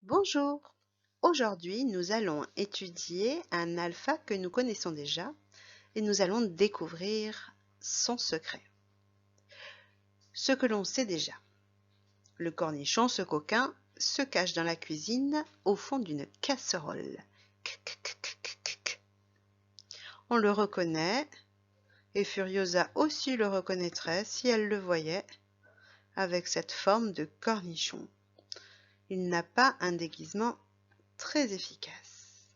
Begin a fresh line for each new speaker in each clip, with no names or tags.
Bonjour, aujourd'hui nous allons étudier un alpha que nous connaissons déjà et nous allons découvrir son secret. Ce que l'on sait déjà, le cornichon, ce coquin, se cache dans la cuisine au fond d'une casserole. On le reconnaît et Furiosa aussi le reconnaîtrait si elle le voyait avec cette forme de cornichon. Il n'a pas un déguisement très efficace.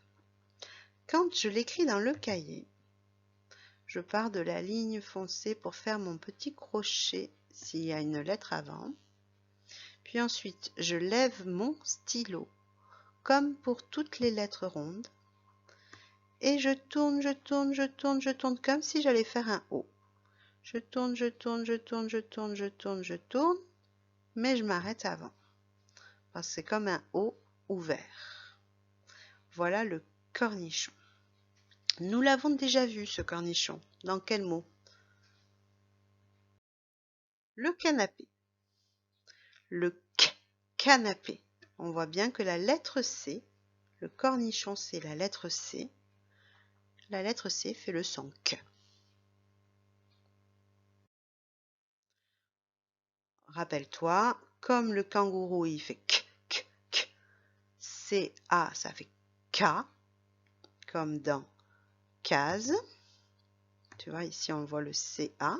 Quand je l'écris dans le cahier, je pars de la ligne foncée pour faire mon petit crochet s'il y a une lettre avant. Puis ensuite, je lève mon stylo, comme pour toutes les lettres rondes, et je tourne, je tourne, je tourne, je tourne, comme si j'allais faire un O. Je tourne, je tourne, je tourne, je tourne, je tourne, je tourne, mais je m'arrête avant, parce que c'est comme un O ouvert. Voilà le cornichon. Nous l'avons déjà vu, ce cornichon. Dans quel mot? Le canapé. Le canapé. On voit bien que la lettre C, le cornichon c'est la lettre C. La lettre C fait le son Q. Rappelle-toi, comme le kangourou il fait K, K, K, C-A ça fait K, comme dans case. Tu vois, ici on voit le C-A.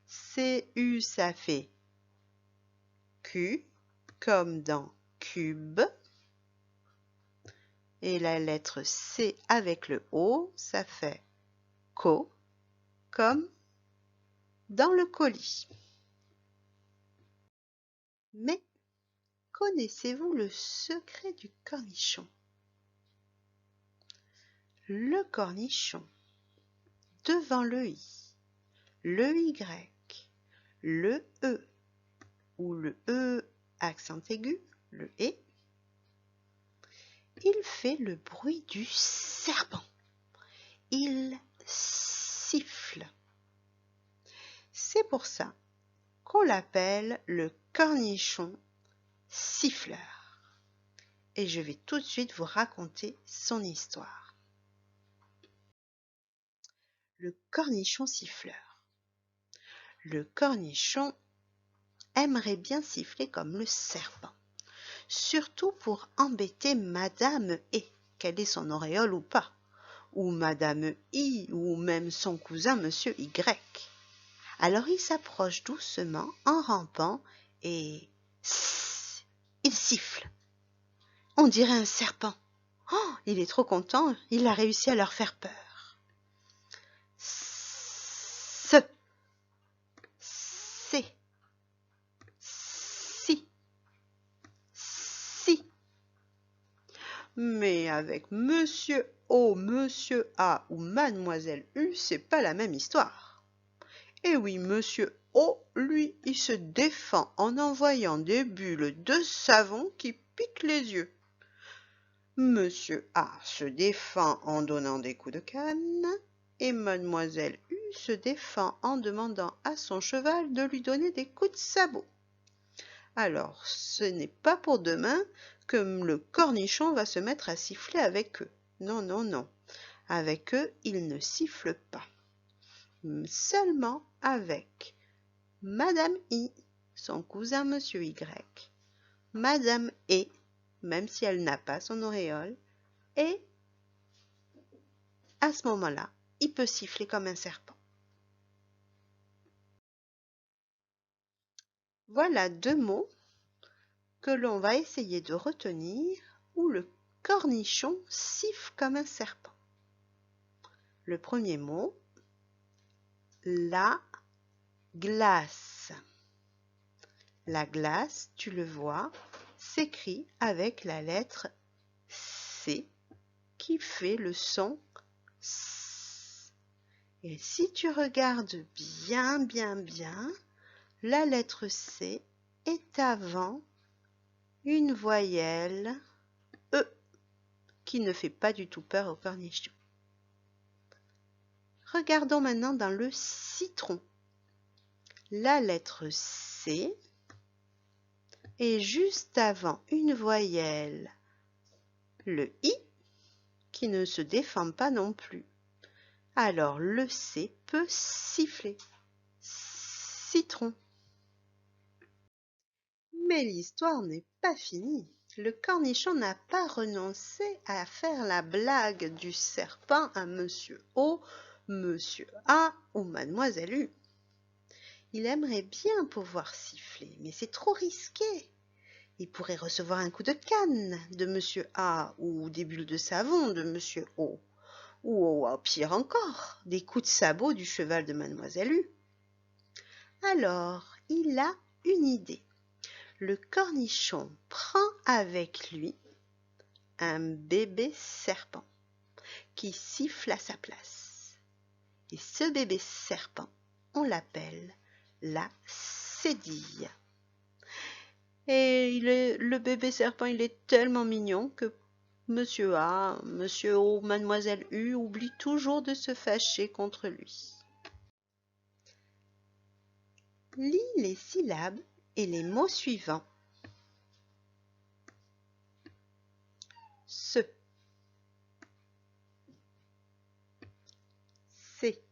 C-U ça fait Q, comme dans cube. Et la lettre C avec le O, ça fait co, comme dans le colis. Mais connaissez-vous le secret du cornichon? Le cornichon, devant le I, le Y, le E ou le E accent aigu, le E, il fait le bruit du serpent. Il siffle. C'est pour ça qu'on l'appelle le cornichon siffleur. Et je vais tout de suite vous raconter son histoire. Le cornichon siffleur. Le cornichon aimerait bien siffler comme le serpent, surtout pour embêter Madame E, qu'elle ait son auréole ou pas, ou Madame I, ou même son cousin Monsieur Y. Alors il s'approche doucement en rampant et il siffle. On dirait un serpent. Oh, il est trop content, il a réussi à leur faire peur. C, si, si. Mais avec Monsieur O, Monsieur A ou Mademoiselle U, c'est pas la même histoire. Et oui, Monsieur O, lui, il se défend en envoyant des bulles de savon qui piquent les yeux. Monsieur A se défend en donnant des coups de canne et Mademoiselle U se défend en demandant à son cheval de lui donner des coups de sabot. Alors, ce n'est pas pour demain que le cornichon va se mettre à siffler avec eux. Non, non, non. Avec eux, il ne siffle pas. Seulement avec Madame I, son cousin Monsieur Y, Madame E, même si elle n'a pas son auréole, et à ce moment-là, il peut siffler comme un serpent. Voilà deux mots que l'on va essayer de retenir où le cornichon siffle comme un serpent. Le premier mot, la glace. La glace, tu le vois, s'écrit avec la lettre C qui fait le son S. Et si tu regardes bien, bien, bien, la lettre C est avant une voyelle E qui ne fait pas du tout peur au cornichon. Regardons maintenant dans le citron. La lettre C et juste avant une voyelle, le I, qui ne se défend pas non plus. Alors le C peut siffler. Citron. Mais l'histoire n'est pas finie. Le cornichon n'a pas renoncé à faire la blague du serpent à Monsieur O, Monsieur A ou Mademoiselle U. Il aimerait bien pouvoir siffler, mais c'est trop risqué. Il pourrait recevoir un coup de canne de Monsieur A ou des bulles de savon de Monsieur O. Ou pire encore, des coups de sabot du cheval de Mademoiselle U. Alors, il a une idée. Le cornichon prend avec lui un bébé serpent qui siffle à sa place. Et ce bébé serpent, on l'appelle la cédille. Et le bébé serpent, il est tellement mignon que Monsieur A, Monsieur O, Mademoiselle U oublie toujours de se fâcher contre lui. Lis les syllabes et les mots suivants. Se, c'est,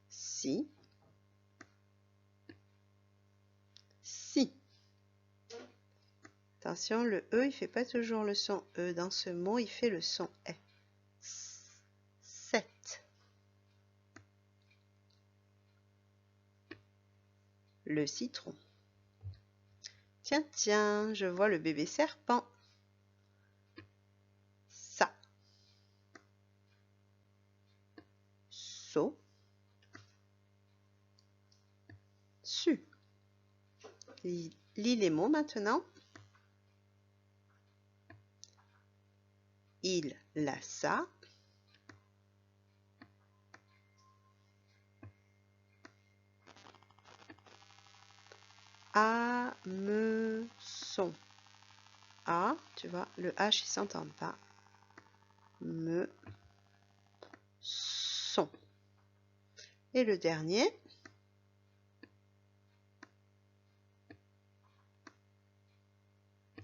si, si. Attention, le E, il fait pas toujours le son E. Dans ce mot, il fait le son E. 7. Le citron. Tiens, tiens, je vois le bébé serpent. Ça. So. Su. Lis les mots maintenant. Il, la, ça. A, me, son. A, tu vois, le H il s'entend pas. Me, son. Et le dernier.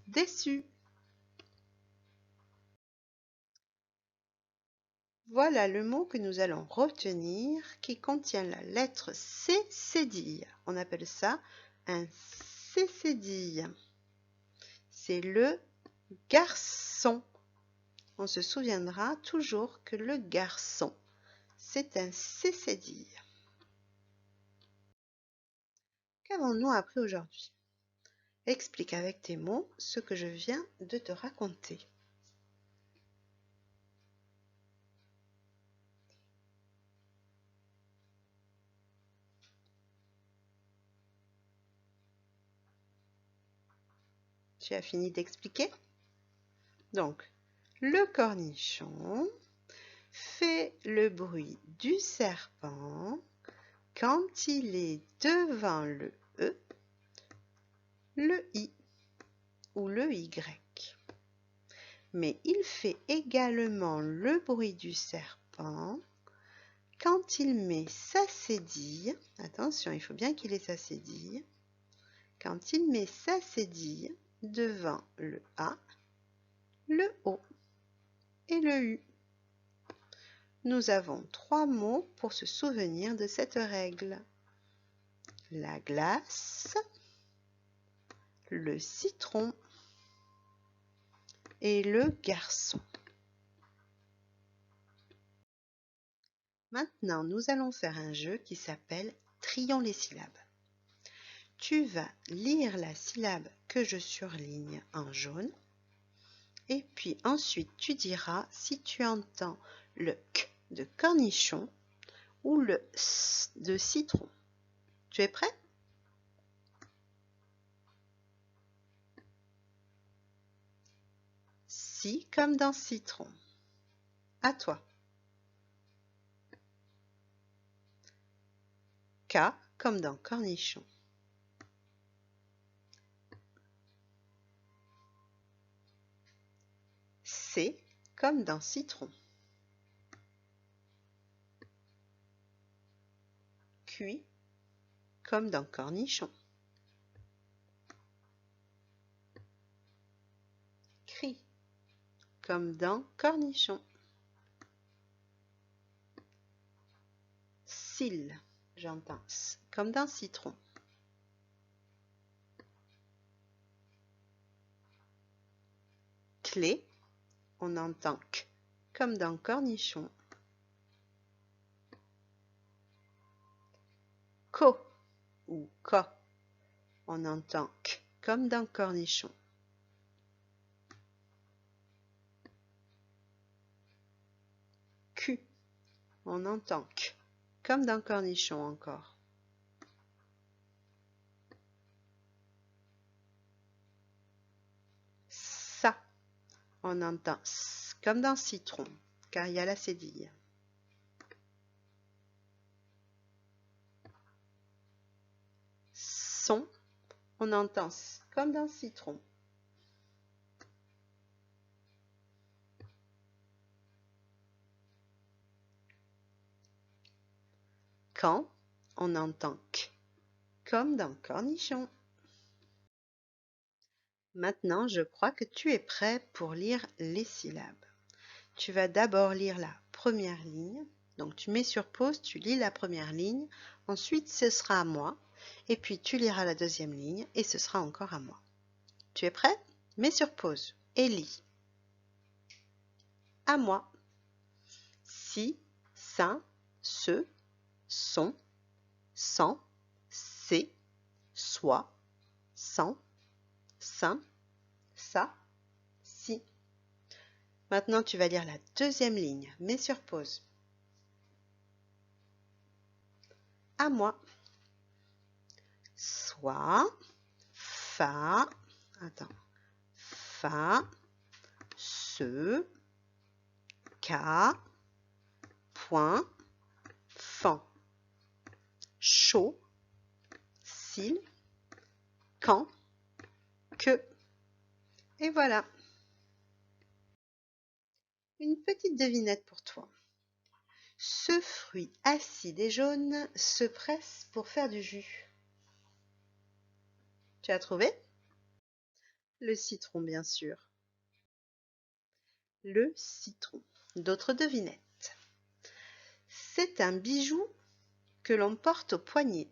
Déçu. Voilà le mot que nous allons retenir qui contient la lettre C, cédille. On appelle ça un cédille. C'est le garçon. On se souviendra toujours que le garçon, c'est un cédille. Qu'avons-nous appris aujourd'hui? Explique avec tes mots ce que je viens de te raconter. Tu as fini d'expliquer? Donc, le cornichon fait le bruit du serpent quand il est devant le E, le I ou le Y. Mais il fait également le bruit du serpent quand il met sa cédille, attention, il faut bien qu'il ait sa cédille, quand il met sa cédille devant le A, le O et le U. Nous avons 3 mots pour se souvenir de cette règle. La glace, le citron et le garçon. Maintenant, nous allons faire un jeu qui s'appelle Trions les syllabes. Tu vas lire la syllabe que je surligne en jaune et puis ensuite tu diras si tu entends le K de cornichon ou le S de citron. Tu es prêt? Si comme dans citron. À toi. K comme dans cornichon. C comme dans citron. Cuit comme dans cornichon. comme dans cornichon. Cils, j'entends comme dans citron. Clé, on entend k comme dans cornichon. Co ou ko, on entend k comme dans cornichon. Q, on entend k comme dans cornichon encore. Ça, on entend s comme dans citron, car il y a la cédille. Son, on entend s comme dans citron. Quand, on entend k comme dans cornichon. Maintenant, je crois que tu es prêt pour lire les syllabes. Tu vas d'abord lire la première ligne. Donc, tu mets sur pause, tu lis la première ligne. Ensuite, ce sera à moi. Et puis, tu liras la deuxième ligne et ce sera encore à moi. Tu es prêt? Mets sur pause et lis. À moi. Si, ça, ce, son, sans, c'est, soit, sans, sain, ça, si. Maintenant, tu vas lire la deuxième ligne. Mets sur pause. À moi. Soit, fa, attends, fa, se, ca, point, fan, chaud, cils, quand, que. Et voilà. Une petite devinette pour toi. Ce fruit acide et jaune se presse pour faire du jus. Tu as trouvé? Le citron, bien sûr. Le citron. D'autres devinettes. C'est un bijou que l'on porte au poignet.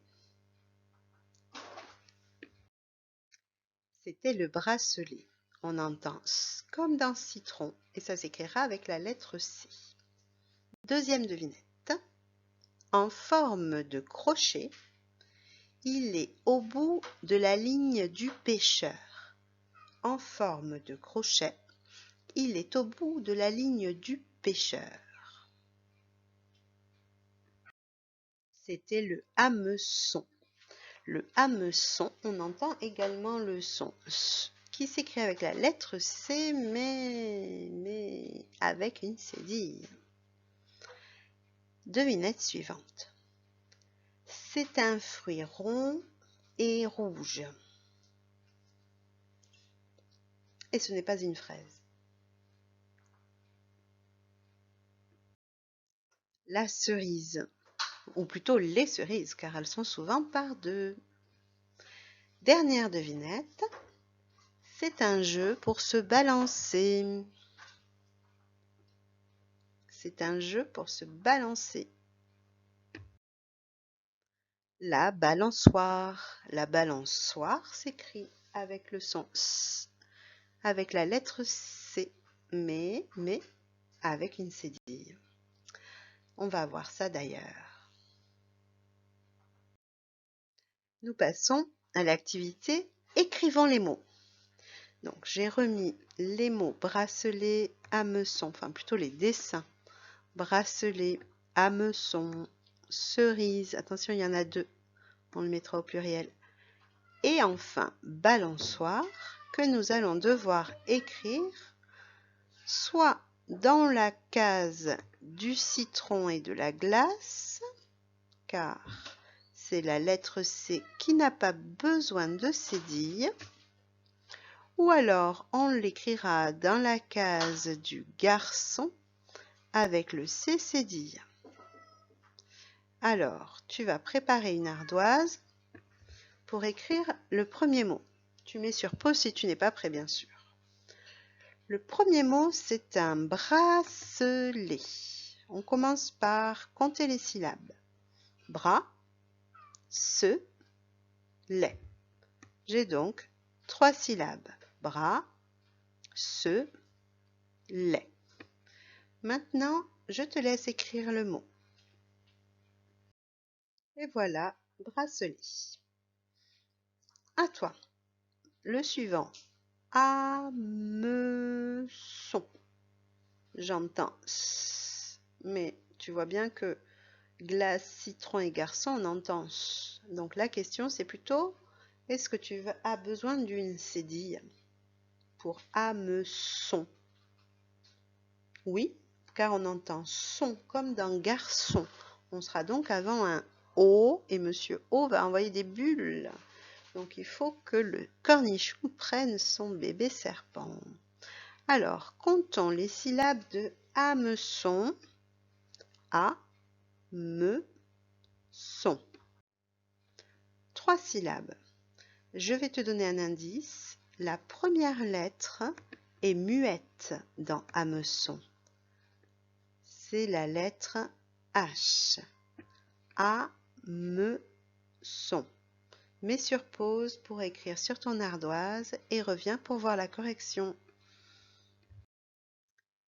C'était le bracelet. On entend S comme dans citron et ça s'écrira avec la lettre C. Deuxième devinette. En forme de crochet, il est au bout de la ligne du pêcheur. En forme de crochet, il est au bout de la ligne du pêcheur. C'était le hameçon. Le hameçon, on entend également le son S qui s'écrit avec la lettre C, mais avec une cédille. Devinette suivante. C'est un fruit rond et rouge. Et ce n'est pas une fraise. La cerise, ou plutôt les cerises, car elles sont souvent par deux. Dernière devinette. C'est un jeu pour se balancer. C'est un jeu pour se balancer. La balançoire. La balançoire s'écrit avec le son S, avec la lettre C, mais avec une cédille. On va voir ça d'ailleurs. Nous passons à l'activité écrivant les mots. Donc j'ai remis les mots bracelet, hameçon, enfin plutôt les dessins. Bracelet, hameçon, cerise, attention il y en a deux, on le mettra au pluriel. Et enfin balançoire que nous allons devoir écrire soit dans la case du citron et de la glace, car c'est la lettre C qui n'a pas besoin de cédille, ou alors on l'écrira dans la case du garçon avec le C cédille. Alors, tu vas préparer une ardoise pour écrire le premier mot. Tu mets sur pause si tu n'es pas prêt, bien sûr. Le premier mot, c'est un bracelet. On commence par compter les syllabes. Bras, se, lait. J'ai donc 3 syllabes. Bras, se, lait. Maintenant, je te laisse écrire le mot. Et voilà, bracelet. À toi. Le suivant. Hameçon. J'entends S, mais tu vois bien que glace, citron et garçon, on entend S. Donc la question, c'est plutôt, est-ce que tu as besoin d'une cédille pour hameçon? Oui, car on entend son comme dans garçon. On sera donc avant un O et monsieur O va envoyer des bulles. Donc il faut que le cornichon prenne son bébé serpent. Alors, comptons les syllabes de hameçon. A, me, son. 3 syllabes. Je vais te donner un indice. La première lettre est muette dans hameçon. C'est la lettre H. A, me, son. Mets sur pause pour écrire sur ton ardoise et reviens pour voir la correction.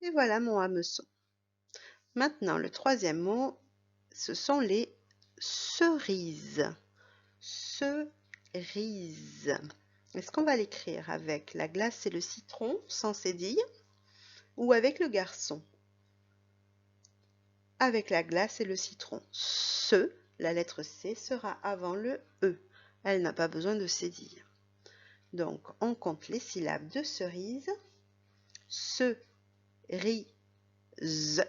Et voilà mon hameçon. Maintenant, le troisième mot, ce sont les cerises. Cerise. Est-ce qu'on va l'écrire avec la glace et le citron sans cédille ou avec le garçon? Avec la glace et le citron. Ce, la lettre C, sera avant le E. Elle n'a pas besoin de cédille. Donc, on compte les syllabes de cerise. Ce, ri, z.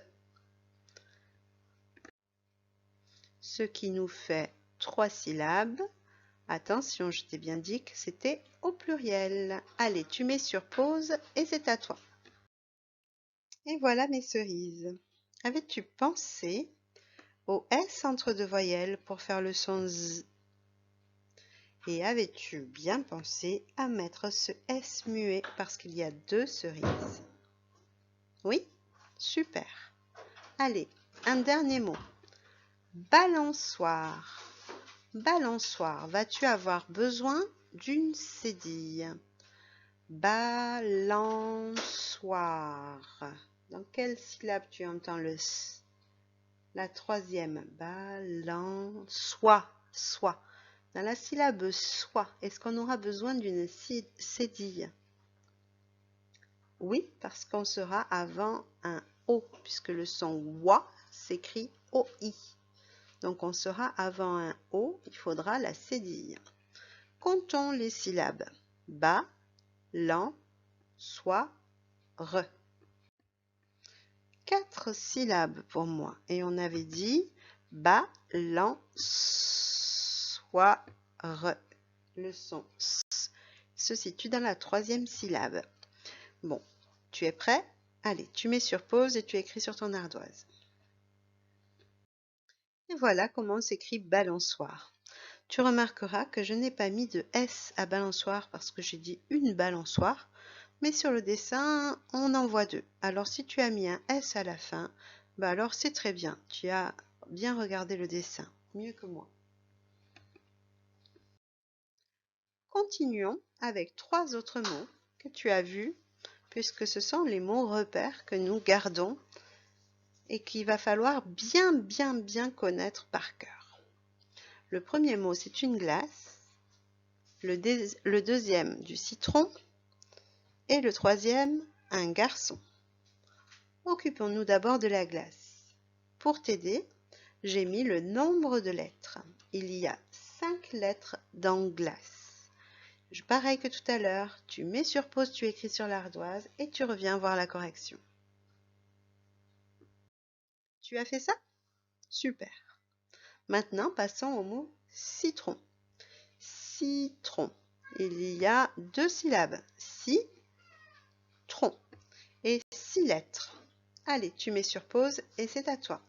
Ce qui nous fait 3 syllabes. Attention, je t'ai bien dit que c'était au pluriel. Allez, tu mets sur pause et c'est à toi. Et voilà mes cerises. Avais-tu pensé au S entre deux voyelles pour faire le son Z? Et avais-tu bien pensé à mettre ce S muet parce qu'il y a 2 cerises? Oui? Super. Allez, un dernier mot. Balançoire. Balançoire. Vas-tu avoir besoin d'une cédille? Balançoire. Dans quelle syllabe tu entends le S? La troisième. Balançoire. Soit. Dans la syllabe soit, est-ce qu'on aura besoin d'une cédille? Oui, parce qu'on sera avant un O, puisque le son wa s'écrit OI. Donc on sera avant un O, il faudra la cédille. Comptons les syllabes. Ba, lan, soit, re. 4 syllabes pour moi. Et on avait dit ba, lan, soit, re. Le son S se situe dans la 3e syllabe. Bon, tu es prêt? Allez, tu mets sur pause et tu écris sur ton ardoise. Et voilà comment s'écrit balançoire. Tu remarqueras que je n'ai pas mis de S à balançoire parce que j'ai dit une balançoire, mais sur le dessin, on en voit 2. Alors si tu as mis un S à la fin, alors c'est très bien. Tu as bien regardé le dessin, mieux que moi. Continuons avec 3 autres mots que tu as vus, puisque ce sont les mots repères que nous gardons et qu'il va falloir bien connaître par cœur. Le premier mot, c'est une glace. Le deuxième, du citron. Et le troisième, un garçon. Occupons-nous d'abord de la glace. Pour t'aider, j'ai mis le nombre de lettres. Il y a 5 lettres dans glace. Pareil que tout à l'heure, tu mets sur pause, tu écris sur l'ardoise et tu reviens voir la correction. Tu as fait ça? Super. Maintenant, passons au mot citron. Citron. Il y a 2 syllabes. Tron. Et 6 lettres. Allez, tu mets sur pause et c'est à toi.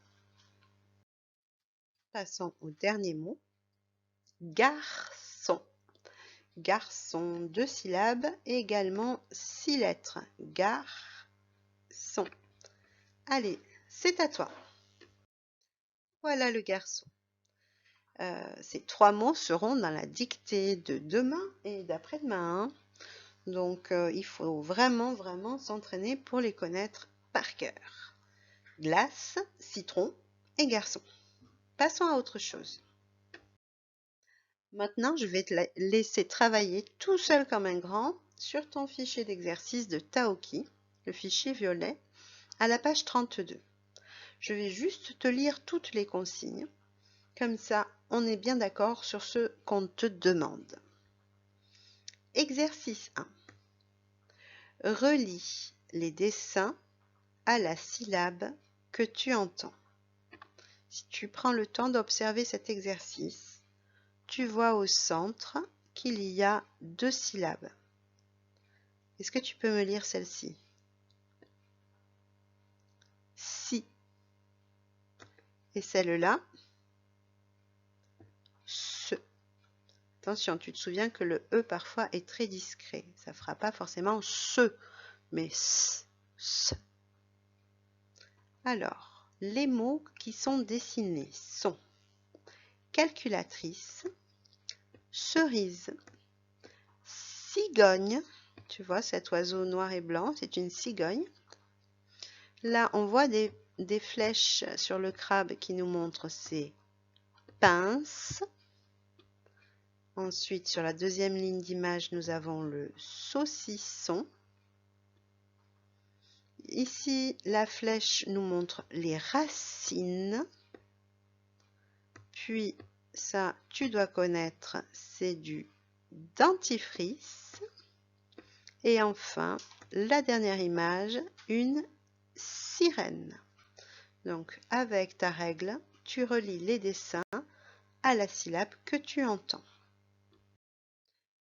Passons au dernier mot. Garçon. garçon, 2 syllabes, et également 6 lettres. Garçon. Allez, c'est à toi. Voilà le garçon. Ces 3 mots seront dans la dictée de demain et d'après-demain. Hein. Donc, il faut vraiment, vraiment s'entraîner pour les connaître par cœur. Glace, citron et garçon. Passons à autre chose. Maintenant, je vais te laisser travailler tout seul comme un grand sur ton fichier d'exercice de Taoki, le fichier violet, à la page 32. Je vais juste te lire toutes les consignes. Comme ça, on est bien d'accord sur ce qu'on te demande. Exercice 1. Relie les dessins à la syllabe que tu entends. Si tu prends le temps d'observer cet exercice, tu vois au centre qu'il y a 2 syllabes. Est-ce que tu peux me lire celle-ci? Si. Et celle-là? Ce. Attention, tu te souviens que le E parfois est très discret. Ça ne fera pas forcément ce, mais s. Alors, les mots qui sont dessinés sont calculatrice, cerise, cigogne. Tu vois cet oiseau noir et blanc, c'est une cigogne. Là, on voit des flèches sur le crabe qui nous montrent ses pinces. Ensuite, sur la deuxième ligne d'image, nous avons le saucisson. Ici, la flèche nous montre les racines. Puis, ça, tu dois connaître, c'est du dentifrice. Et enfin, la dernière image, une sirène. Donc, avec ta règle, tu relis les dessins à la syllabe que tu entends.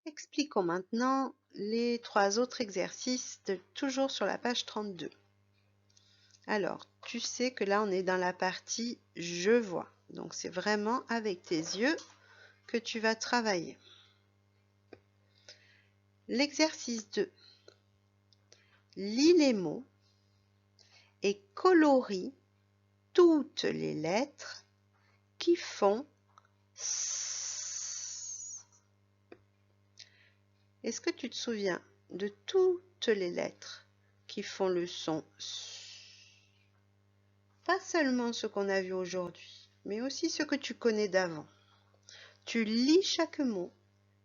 Expliquons maintenant les 3 autres exercices, toujours sur la page 32. Alors, tu sais que là, on est dans la partie « Je vois ». Donc, c'est vraiment avec tes yeux que tu vas travailler. L'exercice 2. Lis les mots et colorie toutes les lettres qui font S. Est-ce que tu te souviens de toutes les lettres qui font le son S? Pas seulement ce qu'on a vu aujourd'hui, mais aussi ce que tu connais d'avant. Tu lis chaque mot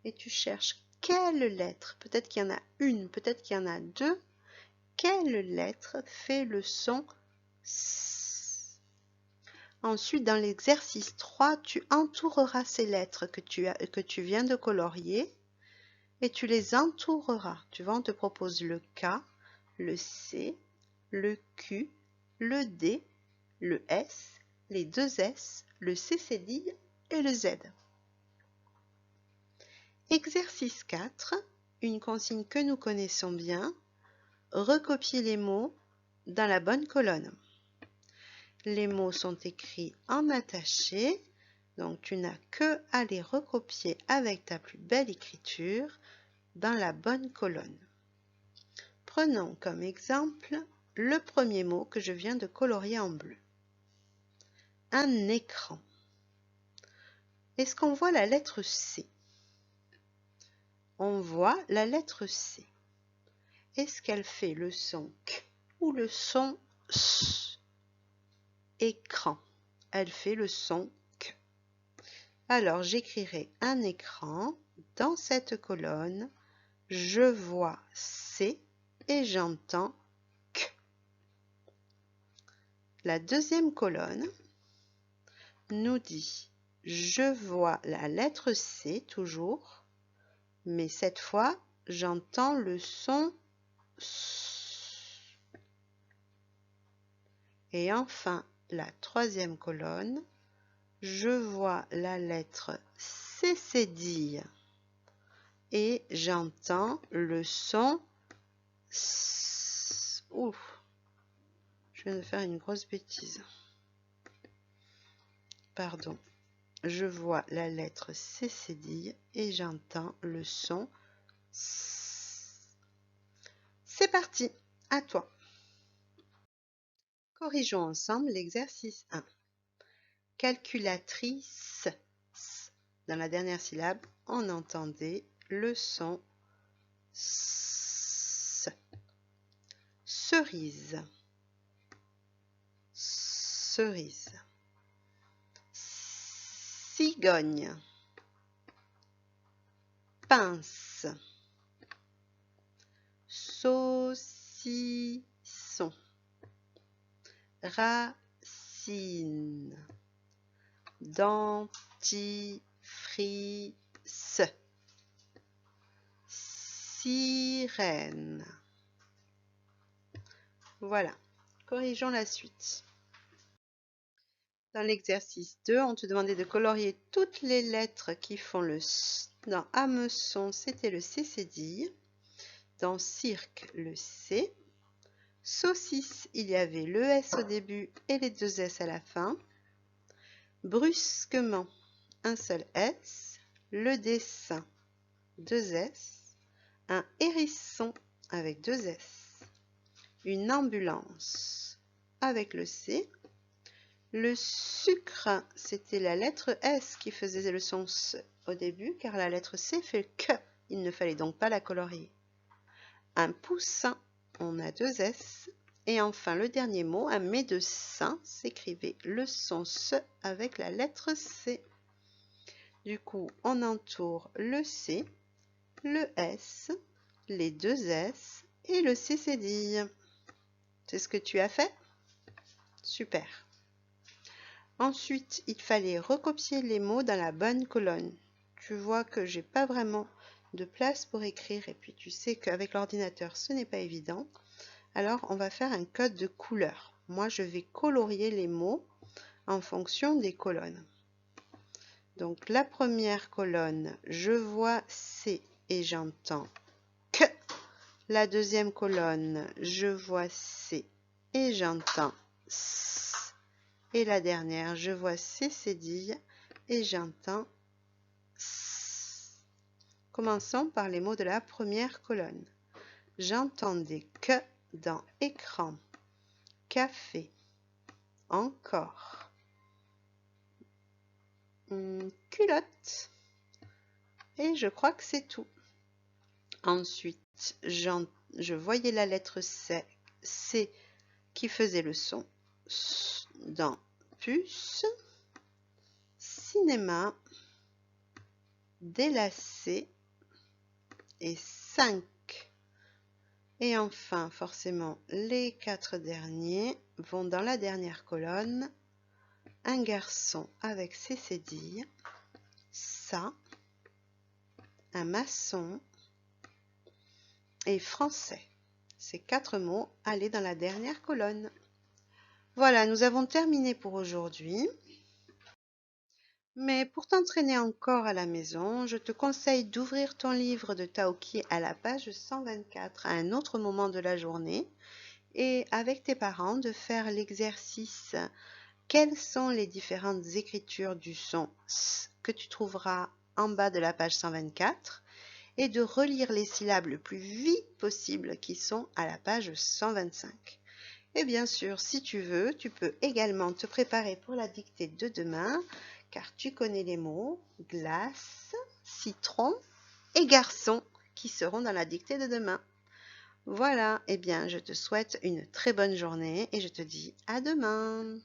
et tu cherches quelle lettre, peut-être qu'il y en a une, peut-être qu'il y en a 2, quelle lettre fait le son S. Ensuite, dans l'exercice 3, tu entoureras ces lettres que tu viens de colorier et tu les entoureras. Tu vois, on te propose le K, le C, le Q, le D, le S, les 2 S, le C cédille et le Z. Exercice 4, une consigne que nous connaissons bien, recopier les mots dans la bonne colonne. Les mots sont écrits en attaché, donc tu n'as que à les recopier avec ta plus belle écriture dans la bonne colonne. Prenons comme exemple le premier mot que je viens de colorier en bleu. Un écran. Est-ce qu'on voit la lettre C? On voit la lettre C. Est-ce qu'elle fait le son K ou le son S? Écran. Elle fait le son K. Alors, j'écrirai un écran dans cette colonne. Je vois C et j'entends K. La deuxième colonne nous dit je vois la lettre C toujours, mais cette fois, j'entends le son S. Et enfin, la troisième colonne, je vois la lettre C cédille et j'entends le son S. Ouf, je viens de faire une grosse bêtise. Pardon. je vois la lettre C cédille et j'entends le son S. C'est parti, à toi. Corrigeons ensemble l'exercice 1. Calculatrice. Dans la dernière syllabe, on entendait le son S. Cerise. Cerise. Cigogne. Pince. Saucisson. Racine. Dentifrice. Sirène. Voilà, corrigeons la suite. Dans l'exercice 2, on te demandait de colorier toutes les lettres qui font le S. Dans hameçon, c'était le C cédille. Dans cirque, le C. Saucisse, il y avait le S au début et les deux S à la fin. Brusquement, un seul S. Le dessin, deux S. Un hérisson avec deux S. Une ambulance avec le C. Le sucre, c'était la lettre S qui faisait le son S au début, car la lettre C fait le Q. Il ne fallait donc pas la colorier. Un poussin, on a deux S. Et enfin, le dernier mot, un médecin, s'écrivait le son S avec la lettre C. Du coup, on entoure le C, le S, les deux S et le C cédille. C'est ce que tu as fait? Super. Ensuite, il fallait recopier les mots dans la bonne colonne. Tu vois que j'ai pas vraiment de place pour écrire et puis tu sais qu'avec l'ordinateur, ce n'est pas évident. Alors, on va faire un code de couleur. Moi, je vais colorier les mots en fonction des colonnes. Donc, la première colonne, je vois C et j'entends Q. La deuxième colonne, je vois C et j'entends S. Et la dernière, je vois C cédille et j'entends S. Commençons par les mots de la première colonne. J'entendais que dans écran, café, encore, culotte. Et je crois que c'est tout. Ensuite, je voyais la lettre C qui faisait le son dans puce, cinéma, délacé et 5. Et enfin, forcément, les 4 derniers vont dans la dernière colonne. Un garçon avec ses cédilles, ça, un maçon et français. Ces 4 mots allaient dans la dernière colonne. Voilà, nous avons terminé pour aujourd'hui. Mais pour t'entraîner encore à la maison, je te conseille d'ouvrir ton livre de Taoki à la page 124 à un autre moment de la journée et avec tes parents de faire l'exercice « Quelles sont les différentes écritures du son S » que tu trouveras en bas de la page 124 et de relire les syllabes le plus vite possible qui sont à la page 125. Et bien sûr, si tu veux, tu peux également te préparer pour la dictée de demain, car tu connais les mots glace, citron et garçon qui seront dans la dictée de demain. Voilà, eh bien, je te souhaite une très bonne journée et je te dis à demain.